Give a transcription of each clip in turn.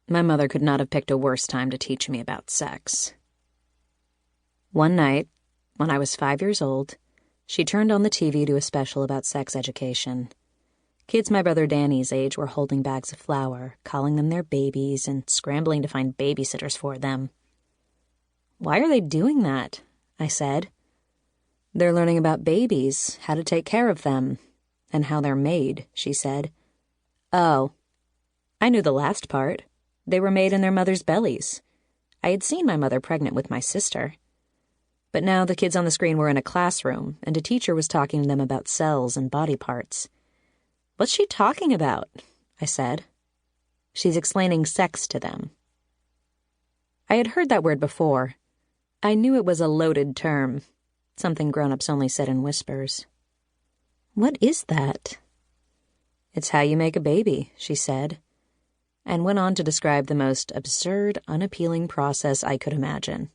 My mother could not have picked a worse time to teach me about sex. One night, when I was 5 years old, she turned on the TV to a special about sex education. Kids my brother Danny's age were holding bags of flour, calling them their babies, and scrambling to find babysitters for them. "Why are they doing that?" I said. "They're learning about babies, how to take care of them, and how they're made," she said. "Oh." I knew the last part. They were made in their mother's bellies. I had seen my mother pregnant with my sister. But now the kids on the screen were in a classroom, and a teacher was talking to them about cells and body parts. "What's she talking about?" I said. "She's explaining sex to them." I had heard that word before. I knew it was a loaded term, something grown-ups only said in whispers. "What is that?" "It's how you make a baby," she said, and went on to describe the most absurd, unappealing process I could imagine.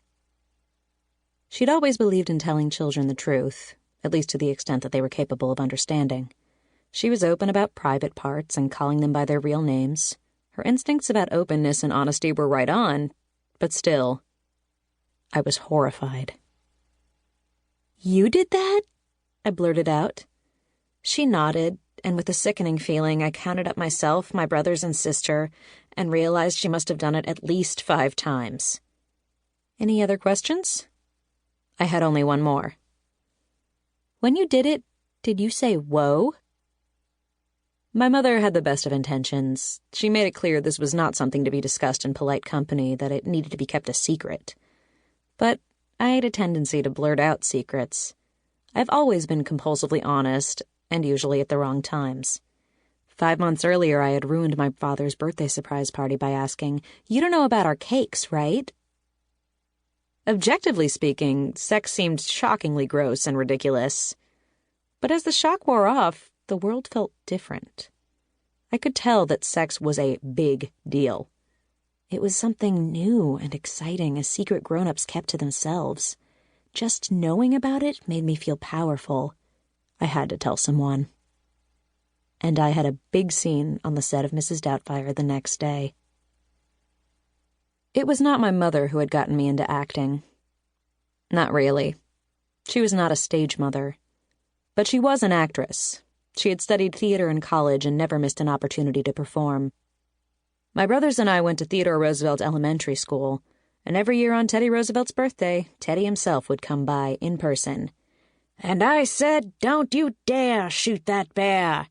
She'd always believed in telling children the truth, at least to the extent that they were capable of understanding. She was open about private parts and calling them by their real names. Her instincts about openness and honesty were right on, but still, I was horrified. "You did that?" I blurted out. She nodded, and with a sickening feeling, I counted up myself, my brothers and sister, and realized she must have done it at least 5 times. "Any other questions?" I had only one more. "When you did it, did you say whoa?" My mother had the best of intentions. She made it clear this was not something to be discussed in polite company, that it needed to be kept a secret. But I had a tendency to blurt out secrets. I've always been compulsively honest, and usually at the wrong times. 5 months earlier, I had ruined my father's birthday surprise party by asking, "You don't know about our cakes, right?" Objectively speaking, sex seemed shockingly gross and ridiculous. But as the shock wore off, the world felt different. I could tell that sex was a big deal. It was something new and exciting, a secret grown-ups kept to themselves. Just knowing about it made me feel powerful. I had to tell someone. And I had a big scene on the set of Mrs. Doubtfire the next day. It was not my mother who had gotten me into acting. Not really. She was not a stage mother. But she was an actress. She had studied theater in college and never missed an opportunity to perform. My brothers and I went to Theodore Roosevelt Elementary School, and every year on Teddy Roosevelt's birthday, Teddy himself would come by in person. "And I said, 'Don't you dare shoot that bear.'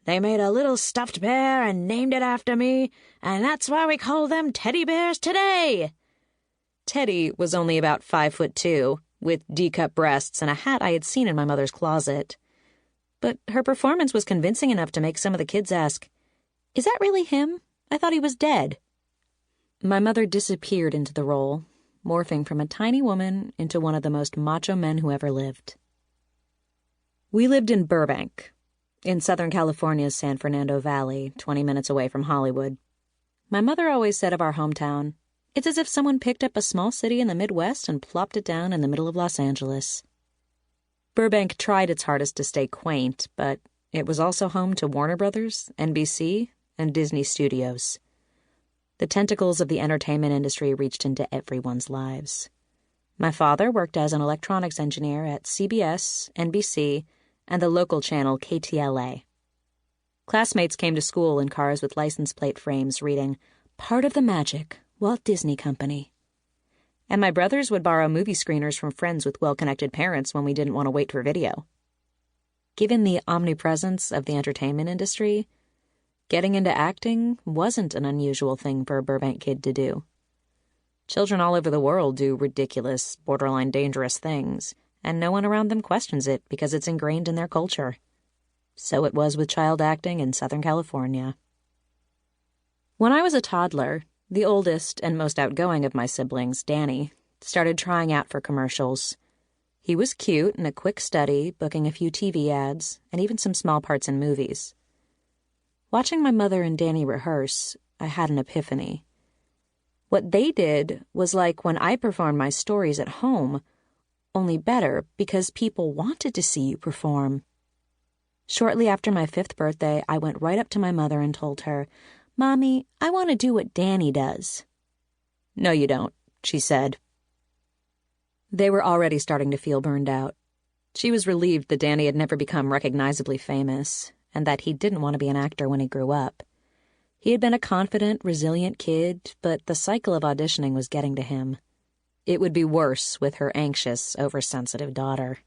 They made a little stuffed bear and named it after me, and that's why we call them teddy bears today." Teddy was only about 5'2", with D-cup breasts and a hat I had seen in my mother's closet. But her performance was convincing enough to make some of the kids ask, "Is that really him? I thought he was dead." My mother disappeared into the role, morphing from a tiny woman into one of the most macho men who ever lived. We lived in Burbank, in Southern California's San Fernando Valley, 20 minutes away from Hollywood. My mother always said of our hometown, "It's as if someone picked up a small city in the Midwest and plopped it down in the middle of Los Angeles." Burbank tried its hardest to stay quaint, but it was also home to Warner Brothers, NBC, and Disney Studios. The tentacles of the entertainment industry reached into everyone's lives. My father worked as an electronics engineer at CBS, NBC, and the local channel KTLA. Classmates came to school in cars with license plate frames reading, "Part of the Magic, Walt Disney Company." And my brothers would borrow movie screeners from friends with well-connected parents when we didn't want to wait for video. Given the omnipresence of the entertainment industry, getting into acting wasn't an unusual thing for a Burbank kid to do. Children all over the world do ridiculous, borderline dangerous things, and no one around them questions it because it's ingrained in their culture. So it was with child acting in Southern California. When I was a toddler, the oldest and most outgoing of my siblings, Danny, started trying out for commercials. He was cute and a quick study, booking a few TV ads, and even some small parts in movies. Watching my mother and Danny rehearse, I had an epiphany. What they did was like when I performed my stories at home, only better because people wanted to see you perform. Shortly after my 5th birthday, I went right up to my mother and told her, "Mommy, I want to do what Danny does." "No, you don't," she said. They were already starting to feel burned out. She was relieved that Danny had never become recognizably famous, and that he didn't want to be an actor when he grew up. He had been a confident, resilient kid, but the cycle of auditioning was getting to him. It would be worse with her anxious, oversensitive daughter.